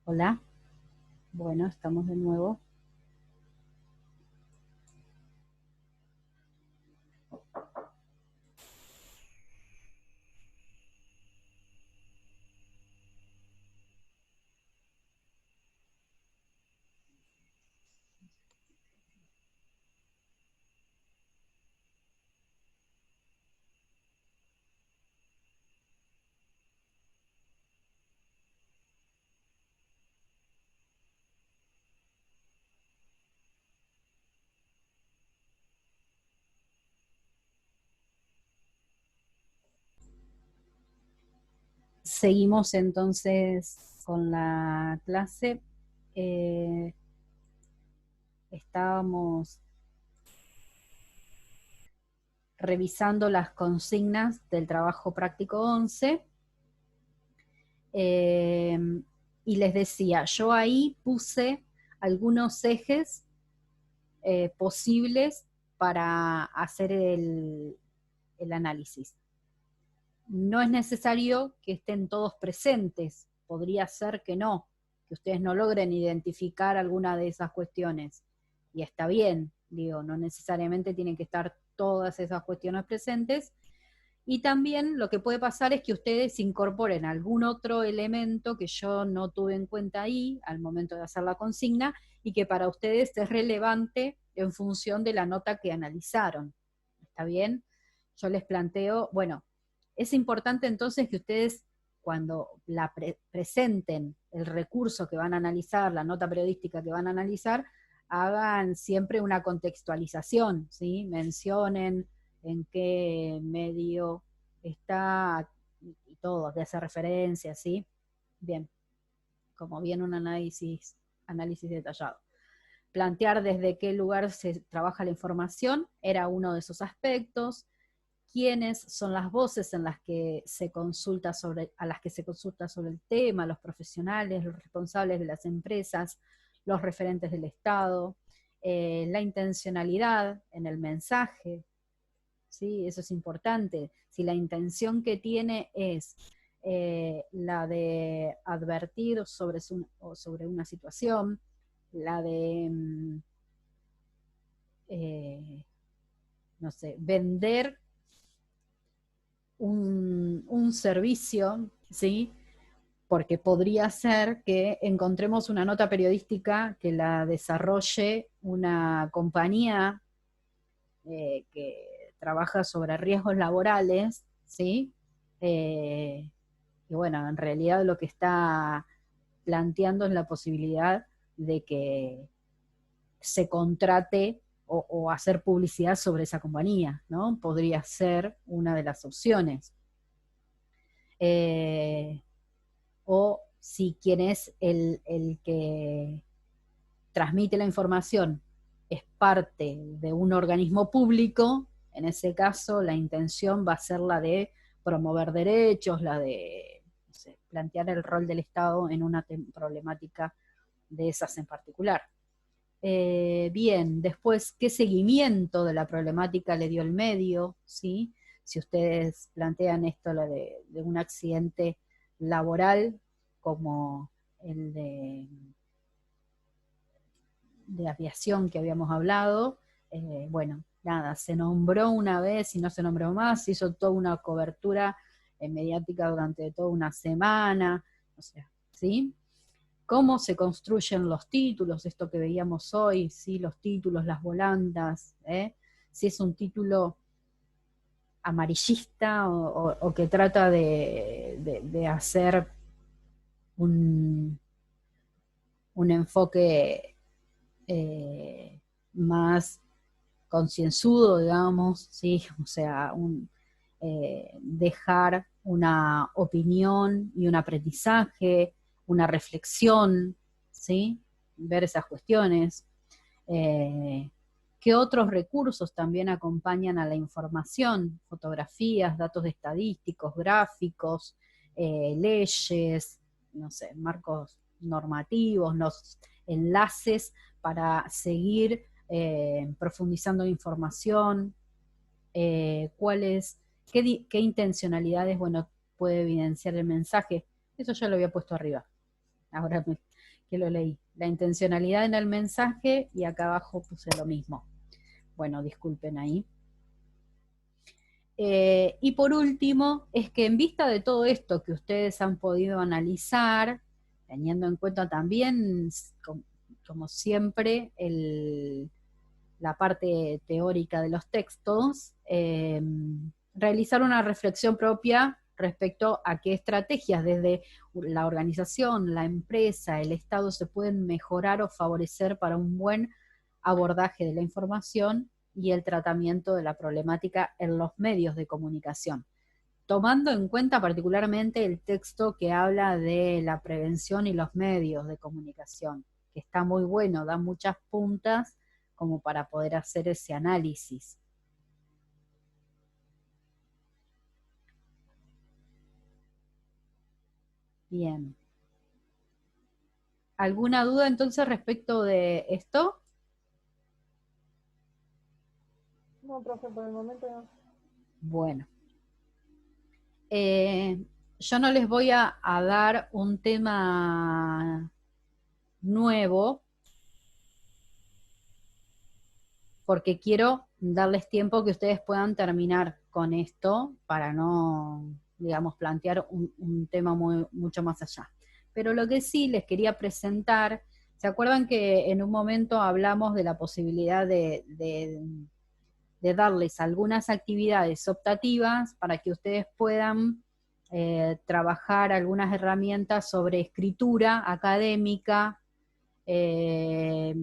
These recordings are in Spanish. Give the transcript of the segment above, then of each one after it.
Hola, bueno, estamos de nuevo. Seguimos entonces con la clase. Eh, Estábamos revisando las consignas del trabajo práctico 11 eh, y les decía, yo ahí puse algunos ejes posibles para hacer el análisis. No es necesario que estén todos presentes, podría ser que no, que ustedes no logren identificar alguna de esas cuestiones. Y está bien, digo, no necesariamente tienen que estar todas esas cuestiones presentes. Y también lo que puede pasar es que ustedes incorporen algún otro elemento que yo no tuve en cuenta ahí al momento de hacer la consigna y que para ustedes es relevante en función de la nota que analizaron. ¿Está bien? Yo les planteo, bueno, es importante entonces que ustedes cuando presenten el recurso que van a analizar, la nota periodística que van a analizar, hagan siempre una contextualización, ¿sí? Mencionen en qué medio está y todo, de hacer referencia, ¿sí? Bien, como bien un análisis detallado. Plantear desde qué lugar se trabaja la información era uno de esos aspectos. Quiénes son las voces en las que se consulta a las que se consulta sobre el tema, los profesionales, los responsables de las empresas, los referentes del Estado, la intencionalidad en el mensaje, ¿sí? Eso es importante. Si la intención que tiene es la de advertir sobre una situación, la de, no sé, vender un servicio, ¿sí? Porque podría ser que encontremos una nota periodística que la desarrolle una compañía que trabaja sobre riesgos laborales, ¿sí? Eh, y bueno, en realidad lo que está planteando es la posibilidad de que se contrate o hacer publicidad sobre esa compañía, ¿no? Podría ser una de las opciones. Eh, o si quien es el que transmite la información es parte de un organismo público, en ese caso la intención va a ser la de promover derechos, la de no sé, plantear el rol del Estado en una problemática de esas en particular. Bien, después, ¿qué seguimiento de la problemática le dio el medio? ¿Sí? Si ustedes plantean esto de un accidente laboral como el de aviación que habíamos hablado, bueno, nada, se nombró una vez y no se nombró más, se hizo toda una cobertura mediática durante toda una semana, o sea, ¿sí? Cómo se construyen los títulos, esto que veíamos hoy, ¿sí? Los títulos, las volandas, si es un título amarillista o que trata de hacer un, un enfoque más concienzudo, digamos, ¿sí? O sea, dejar una opinión y un aprendizaje, una reflexión, ¿sí? Ver esas cuestiones. Eh, ¿Qué otros recursos también acompañan a la información? Fotografías, datos estadísticos, gráficos, leyes, no sé, marcos normativos, los enlaces para seguir profundizando en información, qué intencionalidades, bueno, puede evidenciar el mensaje. Eso ya lo había puesto arriba. Ahora que lo leí. La intencionalidad en el mensaje, y acá abajo puse lo mismo. Bueno, disculpen ahí. Y por último, es que en vista de todo esto que ustedes han podido analizar, teniendo en cuenta también, como siempre, la parte teórica de los textos, realizar una reflexión propia respecto a qué estrategias desde la organización, la empresa, el Estado se pueden mejorar o favorecer para un buen abordaje de la información y el tratamiento de la problemática en los medios de comunicación, tomando en cuenta particularmente el texto que habla de la prevención y los medios de comunicación, que está muy bueno, da muchas puntas como para poder hacer ese análisis. Bien. ¿Alguna duda entonces respecto de esto? No, profe, por el momento no. Bueno. Yo no les voy a dar un tema nuevo porque quiero darles tiempo que ustedes puedan terminar con esto para no, digamos, plantear un tema mucho más allá. Pero lo que sí les quería presentar, ¿se acuerdan que en un momento hablamos de la posibilidad de darles algunas actividades optativas para que ustedes puedan trabajar algunas herramientas sobre escritura académica, eh,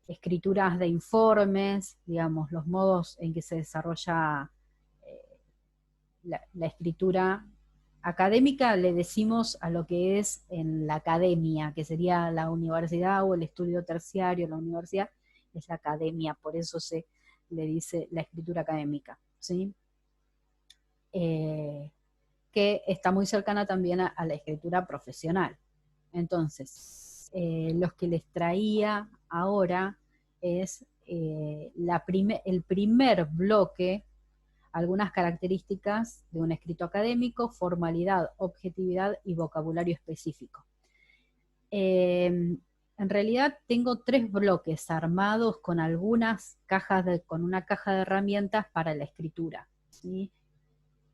escrituras de informes, digamos, los modos en que se desarrolla la escritura académica, le decimos a lo que es en la academia, que sería la universidad o el estudio terciario, la universidad, es la academia, por eso se le dice la escritura académica, ¿sí? Que está muy cercana también a la escritura profesional. Entonces, los que les traía ahora es el primer bloque, algunas características de un escrito académico, formalidad, objetividad y vocabulario específico. En realidad tengo 3 bloques armados con algunas cajas con una caja de herramientas para la escritura, ¿sí?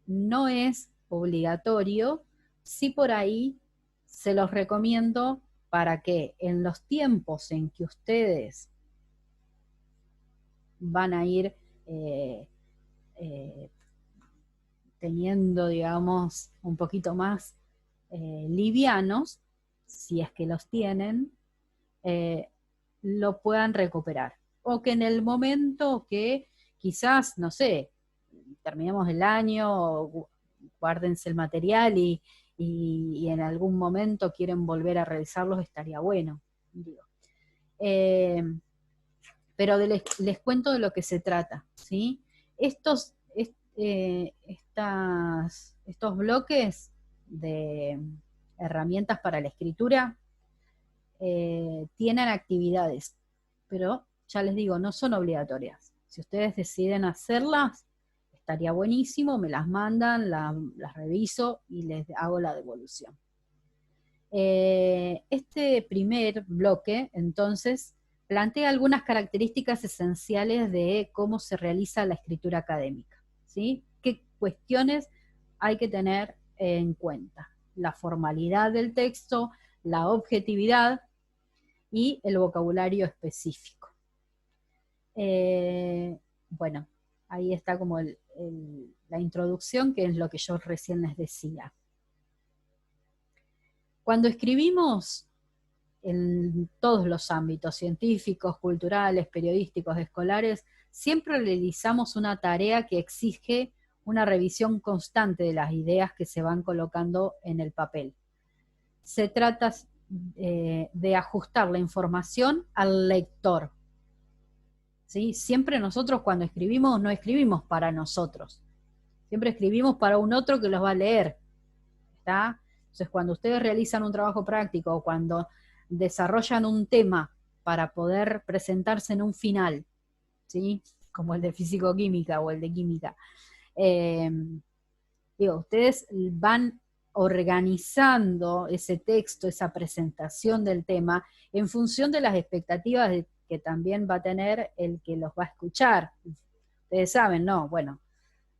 No es obligatorio, sí por ahí se los recomiendo para que en los tiempos en que ustedes van a ir eh, eh, teniendo, digamos, un poquito más livianos, si es que los tienen, lo puedan recuperar. O que en el momento que quizás, no sé, terminemos el año, guárdense el material y en algún momento quieren volver a realizarlos, estaría bueno, digo. Pero les cuento de lo que se trata, ¿sí? Estos bloques de herramientas para la escritura tienen actividades, pero ya les digo, no son obligatorias. Si ustedes deciden hacerlas, estaría buenísimo, me las mandan, las reviso y les hago la devolución. Este primer bloque, entonces, plantea algunas características esenciales de cómo se realiza la escritura académica, ¿sí? ¿Qué cuestiones hay que tener en cuenta? La formalidad del texto, la objetividad y el vocabulario específico. Bueno, ahí está como la introducción, que es lo que yo recién les decía. Cuando escribimos en todos los ámbitos, científicos, culturales, periodísticos, escolares, siempre realizamos una tarea que exige una revisión constante de las ideas que se van colocando en el papel. Se trata de ajustar la información al lector. ¿Sí? Siempre nosotros cuando escribimos no escribimos para nosotros, siempre escribimos para un otro que los va a leer, ¿está? Entonces cuando ustedes realizan un trabajo práctico o cuando desarrollan un tema para poder presentarse en un final, ¿sí? Como el de físico-química o el de química, digo, ustedes van organizando ese texto, esa presentación del tema, en función de las expectativas que también va a tener el que los va a escuchar. Ustedes saben, ¿no? Bueno,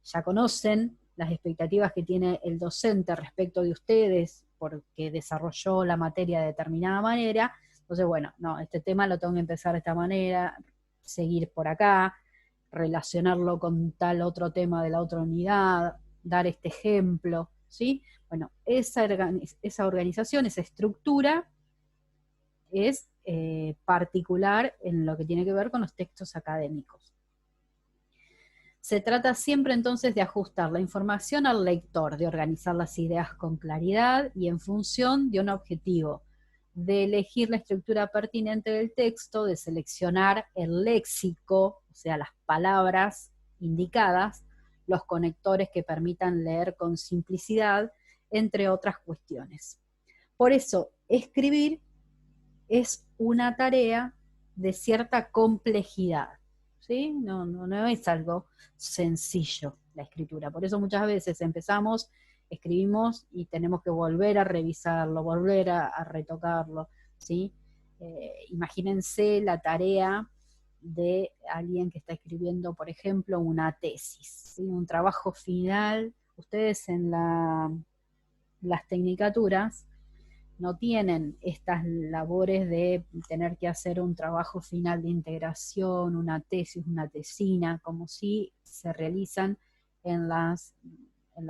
ya conocen las expectativas que tiene el docente respecto de ustedes, porque desarrolló la materia de determinada manera. Entonces, bueno, no, este tema lo tengo que empezar de esta manera, seguir por acá, relacionarlo con tal otro tema de la otra unidad, dar este ejemplo, ¿sí? Bueno, esa organización, esa estructura es particular en lo que tiene que ver con los textos académicos. Se trata siempre entonces de ajustar la información al lector, de organizar las ideas con claridad y en función de un objetivo, de elegir la estructura pertinente del texto, de seleccionar el léxico, o sea, las palabras indicadas, los conectores que permitan leer con simplicidad, entre otras cuestiones. Por eso, escribir es una tarea de cierta complejidad, ¿sí? No es algo sencillo la escritura. Por eso muchas veces empezamos, escribimos y tenemos que volver a revisarlo, volver a retocarlo, ¿sí? Imagínense la tarea de alguien que está escribiendo, por ejemplo, una tesis, ¿sí? Un trabajo final. Ustedes en las tecnicaturas no tienen estas labores de tener que hacer un trabajo final de integración, una tesis, una tesina, como si se realizan en la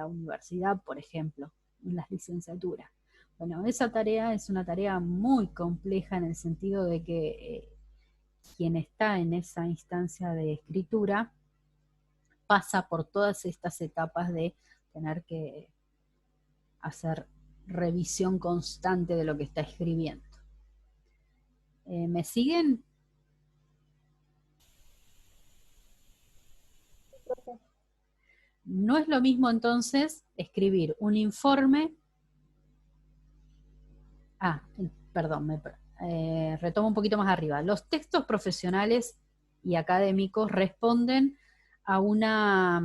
universidad, por ejemplo, en las licenciaturas. Bueno, esa tarea es una tarea muy compleja en el sentido de que quien está en esa instancia de escritura pasa por todas estas etapas de tener que hacer revisión constante de lo que está escribiendo. ¿Me siguen? No es lo mismo entonces escribir un informe. Perdón, retomo un poquito más arriba. Los textos profesionales y académicos responden a una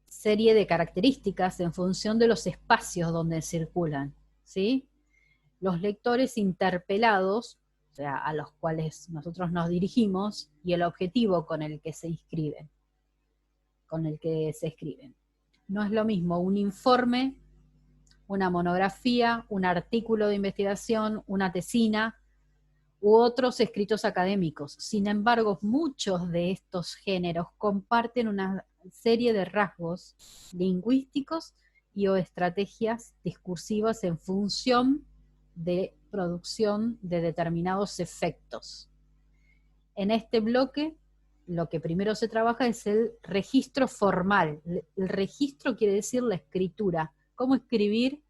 serie de características en función de los espacios donde circulan, ¿sí? Los lectores interpelados, o sea, a los cuales nosotros nos dirigimos, y el objetivo con el que se inscriben, con el que se escriben. No es lo mismo un informe, una monografía, un artículo de investigación, una tesina, u otros escritos académicos. Sin embargo, muchos de estos géneros comparten una serie de rasgos lingüísticos y o estrategias discursivas en función de producción de determinados efectos. En este bloque, lo que primero se trabaja es el registro formal. El registro quiere decir la escritura, cómo escribir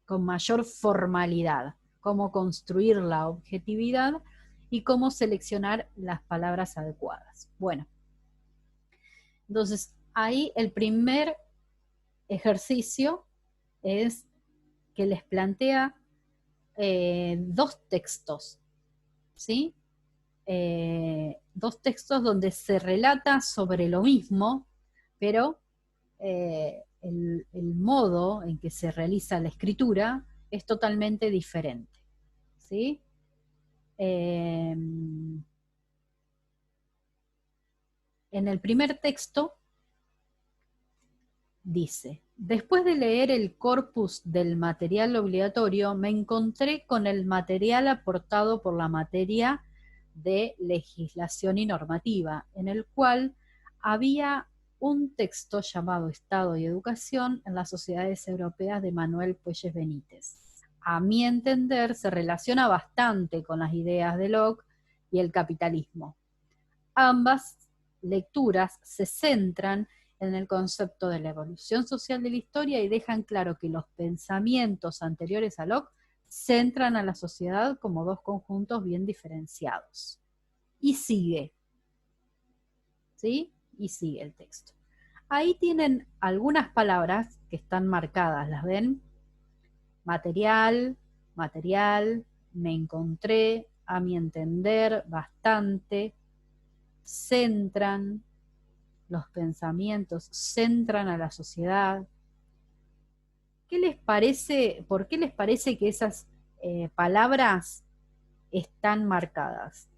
con mayor formalidad, cómo construir la objetividad y cómo seleccionar las palabras adecuadas. Bueno, entonces ahí el primer ejercicio es que les plantea dos textos, ¿sí? Dos textos donde se relata sobre lo mismo, pero el modo en que se realiza la escritura es totalmente diferente, ¿sí? En el primer texto dice: después de leer el corpus del material obligatorio, me encontré con el material aportado por la materia de legislación y normativa, en el cual había un texto llamado Estado y Educación en las sociedades europeas de Manuel Puelles Benítez. A mi entender, se relaciona bastante con las ideas de Locke y el capitalismo. Ambas lecturas se centran en el concepto de la evolución social de la historia y dejan claro que los pensamientos anteriores a Locke centran a la sociedad como dos conjuntos bien diferenciados. Y sigue, ¿sí? Y sigue el texto. Ahí tienen algunas palabras que están marcadas, ¿las ven? Material, material, me encontré, a mi entender, bastante, centran, los pensamientos, centran a la sociedad. ¿Qué les parece, por qué les parece que esas palabras están marcadas?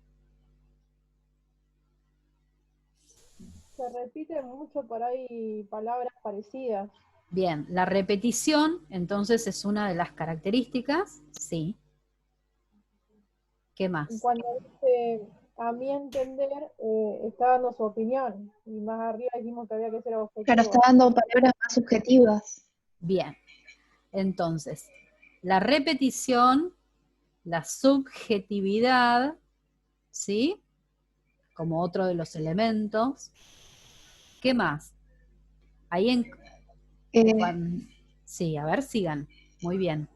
Se repiten mucho por ahí palabras parecidas. Bien, la repetición entonces es una de las características, sí. ¿Qué Y más? cuando dice, a mi entender, está dando su opinión. Y más arriba dijimos que había que ser Claro, está objetivo. dando palabras más subjetivas. Bien, entonces, la repetición, la subjetividad, ¿sí? Como otro de los elementos. ¿Qué más? Ahí en... Eh, Sí, a ver, sigan. Muy bien.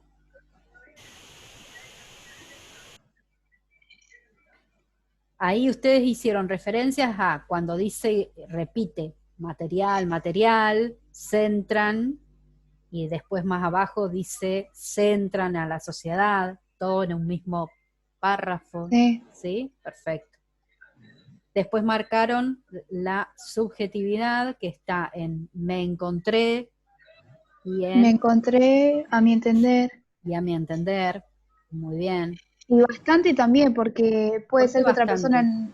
Ahí ustedes hicieron referencias a cuando dice, repite, material, material, centran, y después más abajo dice, centran a la sociedad, todo en un mismo párrafo, sí. ¿sí? Perfecto. Después marcaron la subjetividad, que está en me encontré y Me en encontré, a mi entender, y a mi entender. Muy bien. y bastante también, porque puede ¿Por qué ser que otra persona, bastante?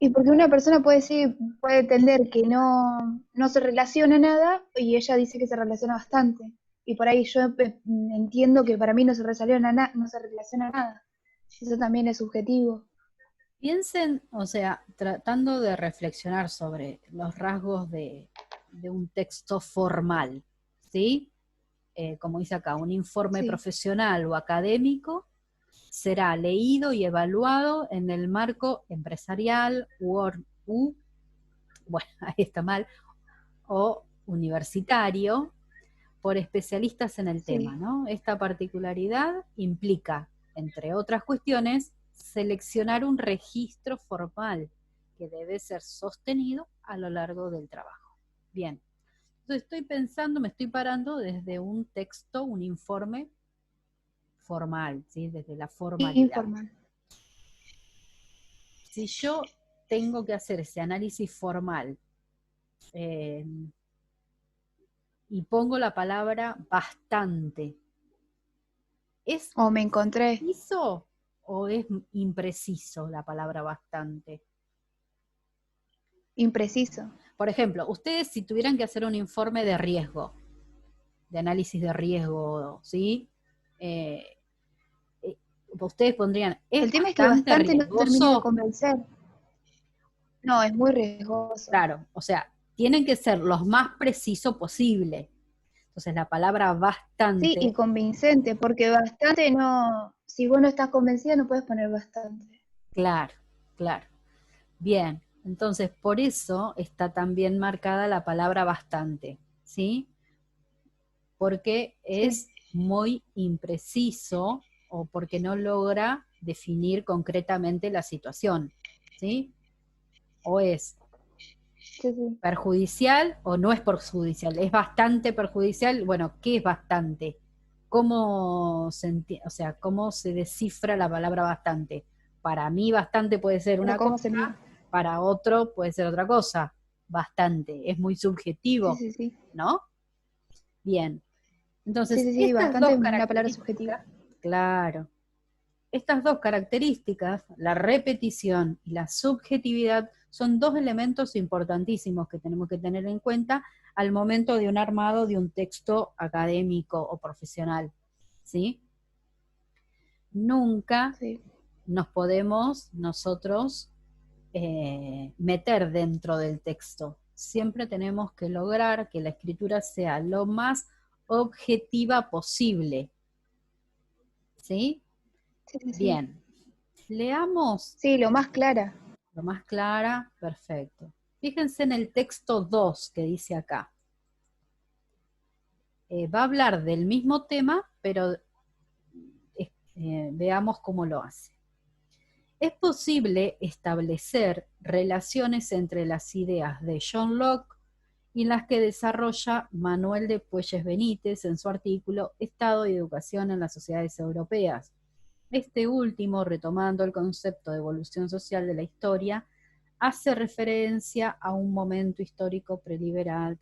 y porque una persona puede decir, puede entender que no se relaciona nada, y ella dice que se relaciona bastante. Y por ahí yo entiendo que para mí no se relaciona, no se relaciona nada. Eso también es subjetivo. Piensen, o sea, tratando de reflexionar sobre los rasgos de un texto formal, ¿sí? Como dice acá, un informe Sí. profesional o académico será leído y evaluado en el marco empresarial bueno, ahí está mal, o universitario por especialistas en el tema, Sí. ¿no? Esta particularidad implica, entre otras cuestiones, seleccionar un registro formal que debe ser sostenido a lo largo del trabajo. Bien, entonces estoy pensando, me estoy parando desde un texto, un informe formal, ¿sí? Desde la formalidad. Informal. Si yo tengo que hacer ese análisis formal eh, y pongo la palabra bastante, ¿es O me encontré. preciso o es impreciso la palabra bastante? Impreciso. Por ejemplo, ustedes si tuvieran que hacer un informe de riesgo, de análisis de riesgo, ¿sí? Eh, ustedes pondrían, ¿es El tema es que bastante bastante no termina de riesgoso? convencer. No, es muy riesgoso. Claro, o sea, tienen que ser los más preciso posible. Entonces la palabra Sí, y bastante, convincente, porque bastante no, si vos no estás convencida no puedes poner bastante. claro, claro. Bien, entonces por eso está también marcada la palabra bastante, ¿sí? Porque Sí, es muy impreciso o porque no logra definir concretamente la situación, ¿sí? O es sí, sí. perjudicial o no es perjudicial, es bastante perjudicial. Bueno, ¿qué es bastante? ¿Cómo o sea, cómo se descifra la palabra bastante? Para mí bastante puede ser Pero una ¿cómo cosa, se mide? para otro puede ser otra cosa. Bastante, es muy Sí, subjetivo, sí, sí. ¿no? Bien, Sí, entonces sí, sí, estas bastante dos es una palabra subjetiva. características, claro, estas dos características, la repetición y la subjetividad, son dos elementos importantísimos que tenemos que tener en cuenta al momento de un armado de un texto académico o profesional, ¿sí? Nunca Sí. nos podemos nosotros meter dentro del texto. Siempre tenemos que lograr que la escritura sea lo más objetiva posible, ¿sí? Sí, sí, sí. Bien, leamos Sí, lo más clara. lo más clara, perfecto. Fíjense en el texto 2 que dice acá. Va a hablar del mismo tema, pero veamos cómo lo hace. Es posible establecer relaciones entre las ideas de John Locke y las que desarrolla Manuel de Puelles Benítez en su artículo Estado y Educación en las Sociedades Europeas. Este último, retomando el concepto de evolución social de la historia, hace referencia a un momento histórico preliberal,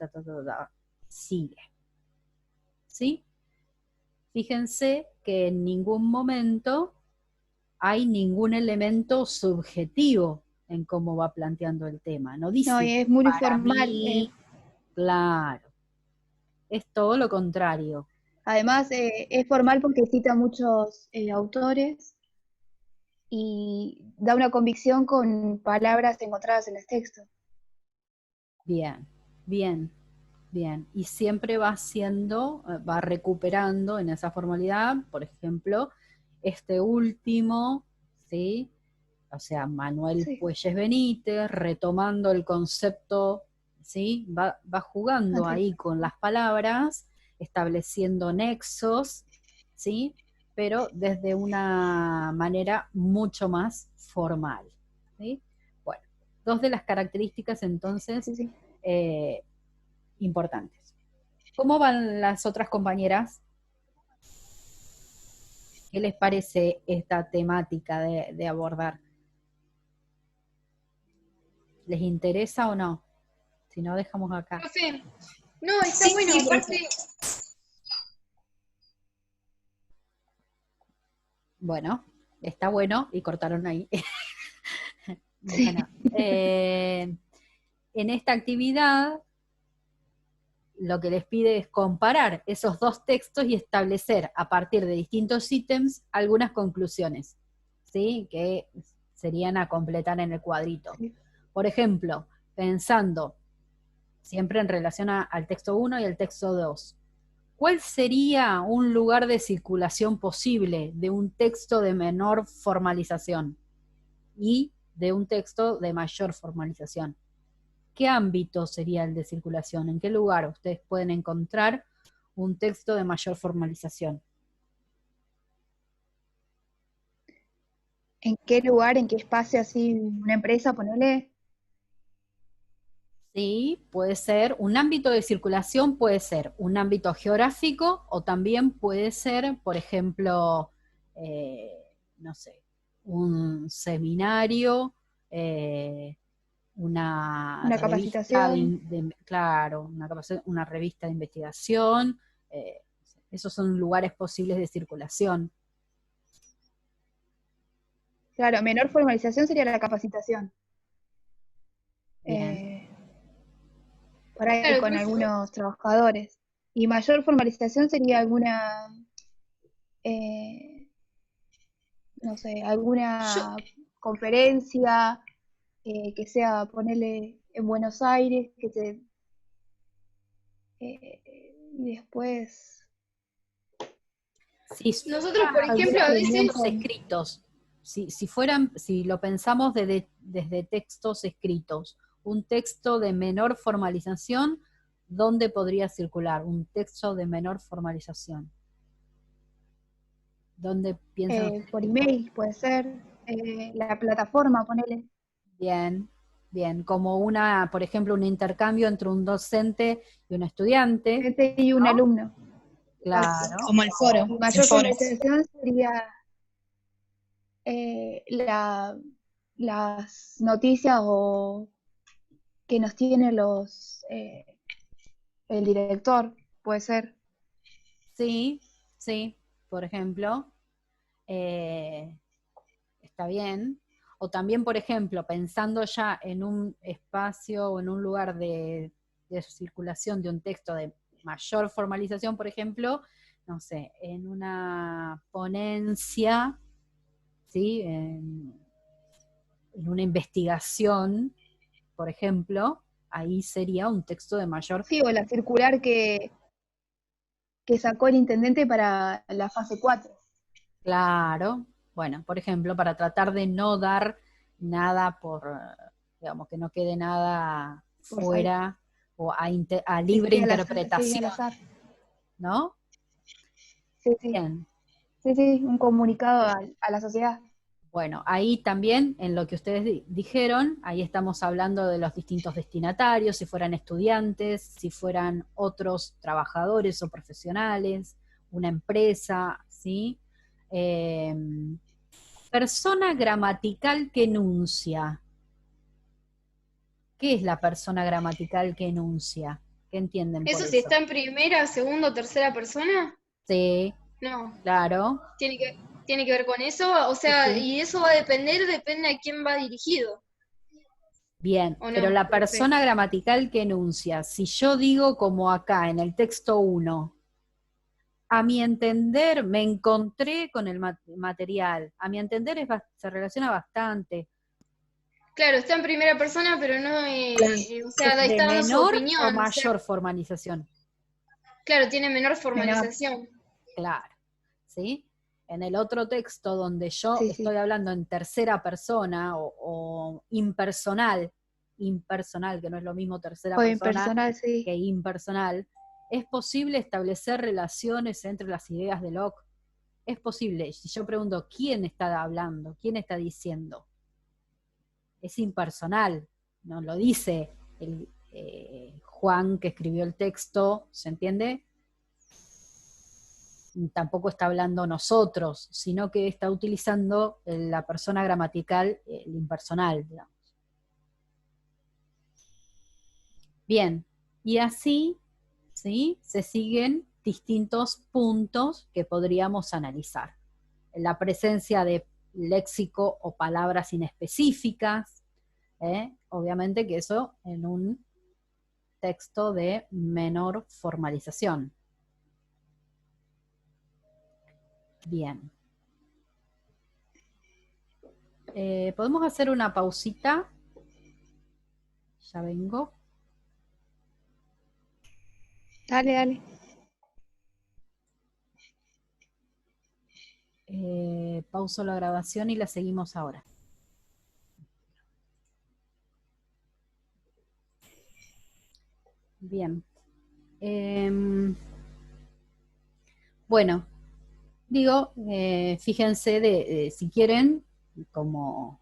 sigue. ¿Sí? Fíjense que en ningún momento hay ningún elemento subjetivo en cómo va planteando el tema. No dice, No, y es muy para formal. mí, claro. Es todo lo contrario. Además, es formal porque cita muchos autores y da una convicción con palabras encontradas en el texto. Bien, bien, bien. Y siempre va haciendo, va recuperando en esa formalidad, por ejemplo, este último, ¿sí? O sea, Manuel Sí, Puelles Benítez, retomando el concepto, ¿sí? Va jugando antes. ahí con las palabras, estableciendo nexos, ¿sí? Pero desde una manera mucho más formal, ¿sí? Bueno, dos de las características entonces Sí, sí. importantes. ¿Cómo van las otras compañeras? ¿Qué les parece esta temática de abordar? ¿Les interesa o no? Si no, dejamos acá. Profe, no, está bueno, aparte, Bueno, está bueno y cortaron ahí. Bueno, en esta actividad lo que les pide es comparar esos dos textos y establecer a partir de distintos ítems algunas conclusiones, ¿sí? Que serían a completar en el cuadrito. Sí. Por ejemplo, pensando siempre en relación al texto 1 y al texto 2, ¿cuál sería un lugar de circulación posible de un texto de menor formalización y de un texto de mayor formalización? ¿Qué ámbito sería el de circulación? ¿En qué lugar ustedes pueden encontrar un texto de mayor formalización? ¿En qué lugar, en qué espacio, así, una empresa, ponele? Sí, puede ser, un ámbito de circulación puede ser un ámbito geográfico o también puede ser, por ejemplo, eh, no sé, un seminario, una Una revista capacitación. claro, una revista de investigación, esos son lugares posibles de circulación. Claro, menor formalización sería la capacitación. Bien, Por ahí claro, con algunos trabajadores. Y mayor formalización sería alguna, eh, no sé, yo, alguna conferencia que sea, ponerle en Buenos Aires, y después si nosotros, por fuera ejemplo, alguna a reunión veces, textos con... escritos, si lo pensamos desde textos escritos, un texto de menor formalización, ¿dónde podría circular? Un texto de menor formalización. ¿Dónde piensan ustedes por que podría? email, puede ser, la plataforma, ponerle, Bien, bien, como por ejemplo, un intercambio entre un docente y un estudiante, y un ¿no? alumno. Exacto. Claro, como el foro, Y el mayor foro. formalización sería las noticias o que nos tiene el director, puede ser. sí, sí, por ejemplo, eh, está bien. O también, por ejemplo, pensando ya en un espacio o en un lugar de circulación de un texto de mayor formalización, por ejemplo, no sé, en una ponencia, ¿sí? En una investigación, por ejemplo, ahí sería un texto de mayor. Sí, o la circular que sacó el intendente para la fase 4. Claro, bueno, por ejemplo, para tratar de no dar nada digamos, que no quede nada Por salir. fuera o a Que libre quede al azar, sí, al interpretación, azar. ¿no? Sí, sí. Bien. Sí, sí, un comunicado a la sociedad. Bueno, ahí también, en lo que ustedes dijeron, ahí estamos hablando de los distintos destinatarios, si fueran estudiantes, si fueran otros trabajadores o profesionales, una empresa, ¿sí? Eh, persona gramatical que enuncia. ¿Qué es la persona gramatical que enuncia? ¿Qué entienden por ¿Eso eso? si está en primera, segunda o tercera persona? Sí, No, claro. tiene que ver con eso. O Sí, sea, sí. y eso va a depender, depende a quién va dirigido, Bien, ¿o pero no, la profe? persona gramatical que enuncia, si yo digo como acá en el texto 1, a mi entender me encontré con el material, a mi entender se relaciona bastante. Claro, está en primera persona, pero no, o sea, ¿Es ahí de está dando su menor o opinión. O sea, mayor formalización? claro, tiene menor Menor. formalización. Claro, ¿sí? En el otro texto donde yo Sí, estoy sí. hablando en tercera persona o impersonal, que no es lo mismo tercera O persona impersonal, sí. que impersonal, es posible establecer relaciones entre las ideas de Locke. Es posible. Si yo pregunto, ¿quién está hablando? ¿Quién está diciendo? Es impersonal, no lo dice el, Juan que escribió el texto, ¿se entiende? Tampoco está hablando nosotros, sino que está utilizando la persona gramatical, el impersonal, digamos. Bien, y así, ¿sí? Se siguen distintos puntos que podríamos analizar. La presencia de léxico o palabras inespecíficas, obviamente que eso en un texto de menor formalización. Bien. ¿Podemos hacer una pausita? Ya vengo. Dale, dale. Pauso la grabación y la seguimos ahora. Bien. Bueno, digo, fíjense si quieren, como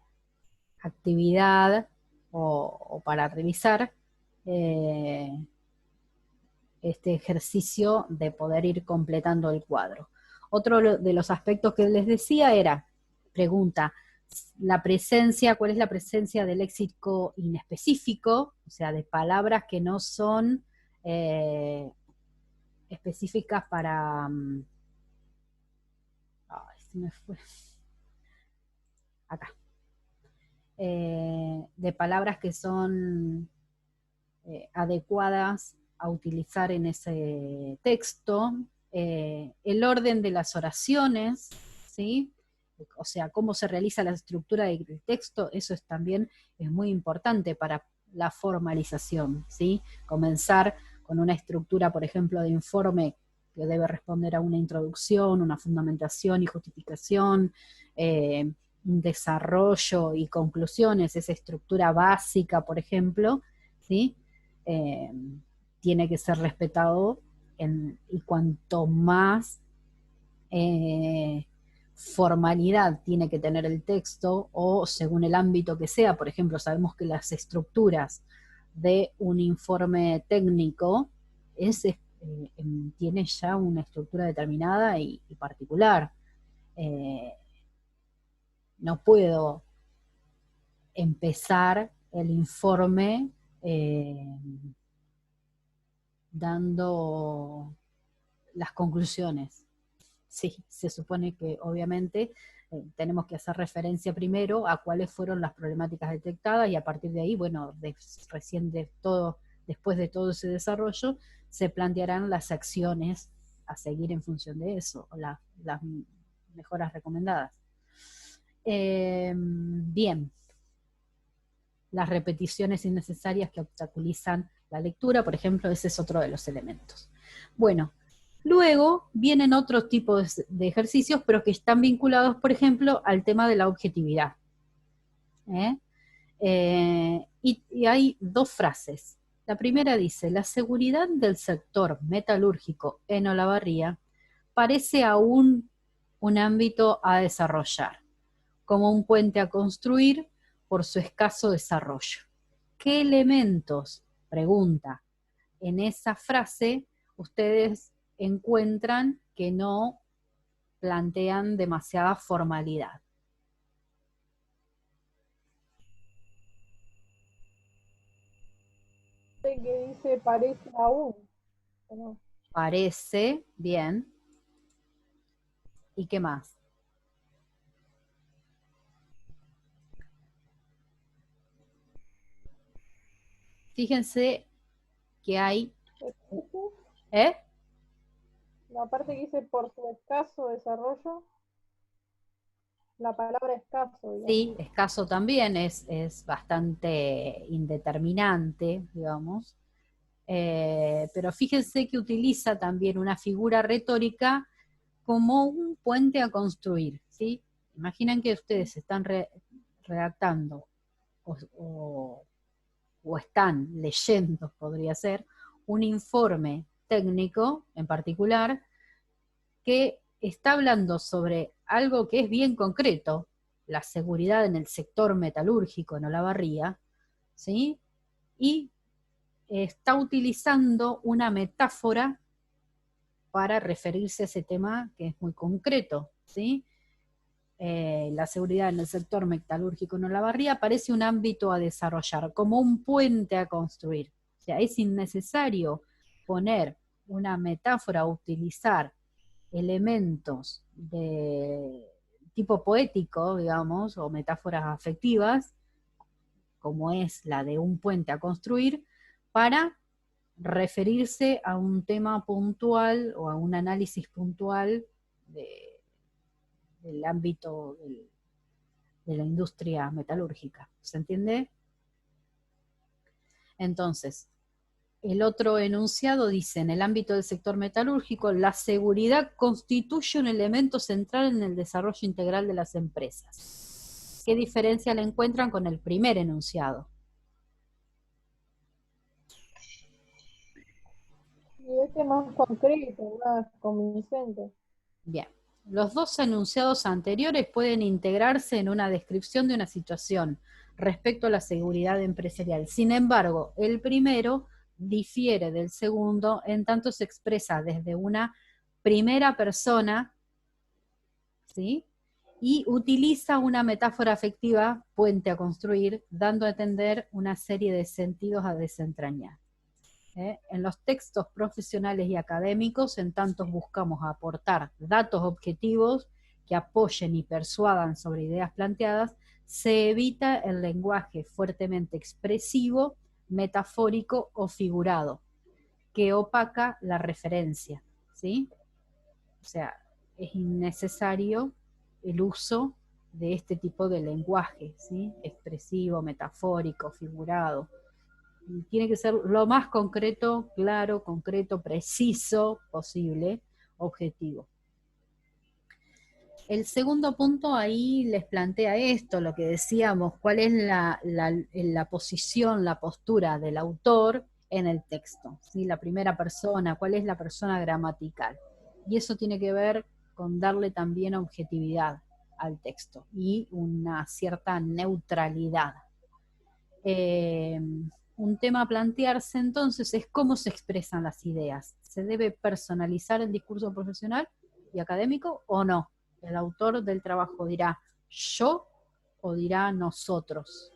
actividad o para revisar, este ejercicio de poder ir completando el cuadro. Otro de los aspectos que les decía era, pregunta, ¿cuál es la presencia del léxico inespecífico? O sea, de palabras que no son específicas para... ay, se me fue. Acá. De palabras que son adecuadas a utilizar en ese texto, el orden de las oraciones, ¿sí? O sea, cómo se realiza la estructura del texto, eso también es muy importante para la formalización, ¿sí? Comenzar con una estructura, por ejemplo, de informe que debe responder a una introducción, una fundamentación y justificación, un desarrollo y conclusiones, esa estructura básica, por ejemplo, ¿sí? eh, Tiene que ser respetado y cuanto más formalidad tiene que tener el texto o según el ámbito que sea, por ejemplo, sabemos que las estructuras de un informe técnico tiene ya una estructura determinada y particular. No puedo empezar el informe dando las conclusiones. Sí, se supone que obviamente tenemos que hacer referencia primero a cuáles fueron las problemáticas detectadas y a partir de ahí, bueno, después de todo ese desarrollo, se plantearán las acciones a seguir en función de eso, o las mejoras recomendadas. Bien, las repeticiones innecesarias que obstaculizan la lectura, por ejemplo, ese es otro de los elementos. Bueno, luego vienen otros tipos de ejercicios, pero que están vinculados, por ejemplo, al tema de la objetividad. Y hay dos frases. La primera dice, la seguridad del sector metalúrgico en Olavarría parece aún un ámbito a desarrollar, como un puente a construir por su escaso desarrollo. ¿Qué elementos, pregunta, en esa frase ustedes encuentran que no plantean demasiada formalidad? parte que dice parece aún. ¿No? Parece, bien. ¿Y qué más? Fíjense que hay... ¿Eh? La parte que dice por su escaso desarrollo, la palabra escaso, digamos. Sí, escaso también es bastante indeterminante, digamos. Pero fíjense que utiliza también una figura retórica como un puente a construir, ¿sí? Imaginen que ustedes están redactando o están leyendo, podría ser, un informe técnico en particular que está hablando sobre algo que es bien concreto, la seguridad en el sector metalúrgico en Olavarría, ¿sí? Y está utilizando una metáfora para referirse a ese tema que es muy concreto, ¿sí? La seguridad en el sector metalúrgico en Olavarría parece un ámbito a desarrollar, como un puente a construir. O sea, es innecesario poner una metáfora, utilizar elementos de tipo poético, digamos, o metáforas afectivas, como es la de un puente a construir, para referirse a un tema puntual o a un análisis puntual del ámbito de la industria metalúrgica. ¿Se entiende? Entonces, el otro enunciado dice, en el ámbito del sector metalúrgico, la seguridad constituye un elemento central en el desarrollo integral de las empresas. ¿Qué diferencia le encuentran con el primer enunciado? Y este es más concreto, más convincente. Bien. Los dos enunciados anteriores pueden integrarse en una descripción de una situación respecto a la seguridad empresarial. Sin embargo, el primero difiere del segundo en tanto se expresa desde una primera persona, ¿sí? Y utiliza una metáfora afectiva, puente a construir, dando a entender una serie de sentidos a desentrañar. En los textos profesionales y académicos, en tanto buscamos aportar datos objetivos que apoyen y persuadan sobre ideas planteadas, se evita el lenguaje fuertemente expresivo, metafórico o figurado, que opaca la referencia, ¿sí? O sea, es innecesario el uso de este tipo de lenguaje, ¿sí? Expresivo, metafórico, figurado. Tiene que ser lo más concreto, claro, concreto, preciso posible, objetivo. El segundo punto ahí les plantea esto, lo que decíamos, cuál es la posición, la postura del autor en el texto, ¿sí? La primera persona, cuál es la persona gramatical. Y eso tiene que ver con darle también objetividad al texto y una cierta neutralidad. Un tema a plantearse entonces es cómo se expresan las ideas. ¿Se debe personalizar el discurso profesional y académico o no? El autor del trabajo dirá yo o dirá nosotros.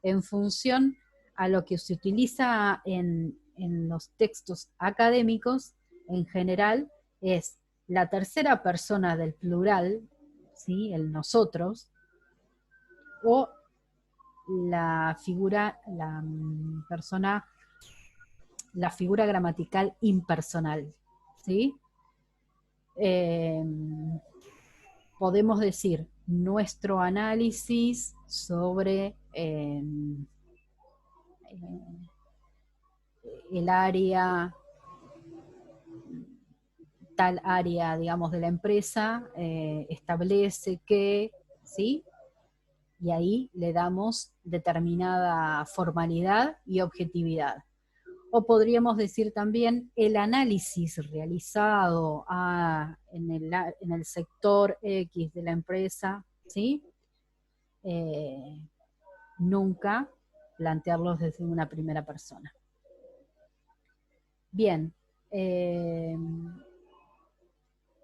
En función a lo que se utiliza en los textos académicos, en general, es la tercera persona del plural, ¿sí? El nosotros, o la figura, la figura gramatical impersonal, ¿sí? Podemos decir nuestro análisis sobre el área, tal área, digamos, de la empresa, establece que, ¿sí? Y ahí le damos determinada formalidad y objetividad. O podríamos decir también el análisis realizado en el sector X de la empresa, ¿sí? Nunca plantearlos desde una primera persona. Bien,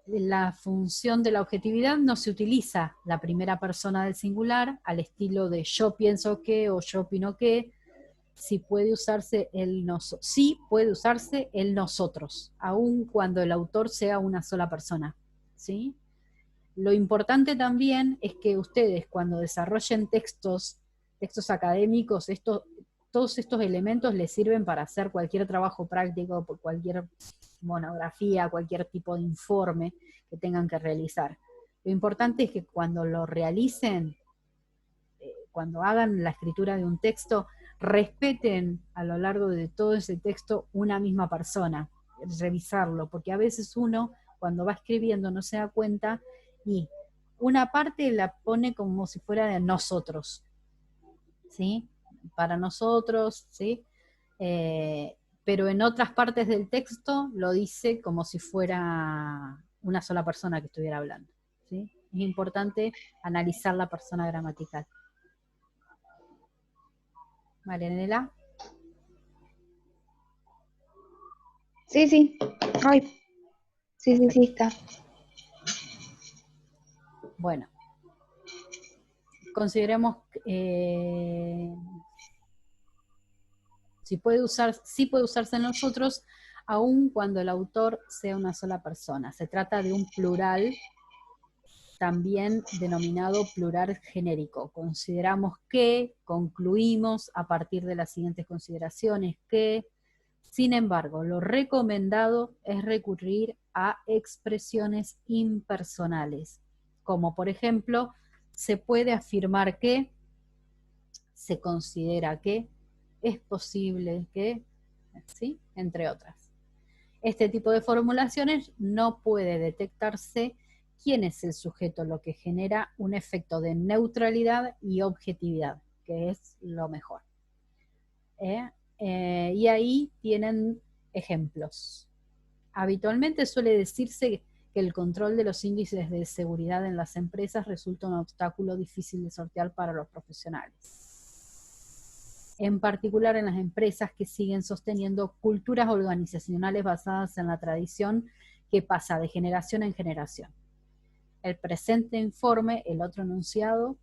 la función de la objetividad no se utiliza la primera persona del singular al estilo de yo pienso que o yo opino que, sí puede usarse sí puede usarse el nosotros, aun cuando el autor sea una sola persona, ¿sí? Lo importante también es que ustedes, cuando desarrollen textos académicos, todos estos elementos les sirven para hacer cualquier trabajo práctico, cualquier monografía, cualquier tipo de informe que tengan que realizar. Lo importante es que cuando lo realicen, cuando hagan la escritura de un texto, respeten a lo largo de todo ese texto una misma persona, revisarlo, porque a veces uno, cuando va escribiendo, no se da cuenta y una parte la pone como si fuera de nosotros, ¿sí? Para nosotros, ¿sí? Pero en otras partes del texto lo dice como si fuera una sola persona que estuviera hablando, ¿sí? Es importante analizar la persona gramatical. Marianela. Sí, sí. Ay. Sí, sí, sí, está. Bueno, consideremos sí puede usarse en nosotros, aun cuando el autor sea una sola persona. Se trata de un plural, también denominado plural genérico. Consideramos que, concluimos a partir de las siguientes consideraciones que, sin embargo, lo recomendado es recurrir a expresiones impersonales, como por ejemplo, se puede afirmar que, se considera que, es posible que, ¿sí? Entre otras. Este tipo de formulaciones no puede detectarse quién es el sujeto, lo que genera un efecto de neutralidad y objetividad, que es lo mejor. Y ahí tienen ejemplos. Habitualmente suele decirse que el control de los índices de seguridad en las empresas resulta un obstáculo difícil de sortear para los profesionales. En particular en las empresas que siguen sosteniendo culturas organizacionales basadas en la tradición que pasa de generación en generación. El presente informe, el otro enunciado,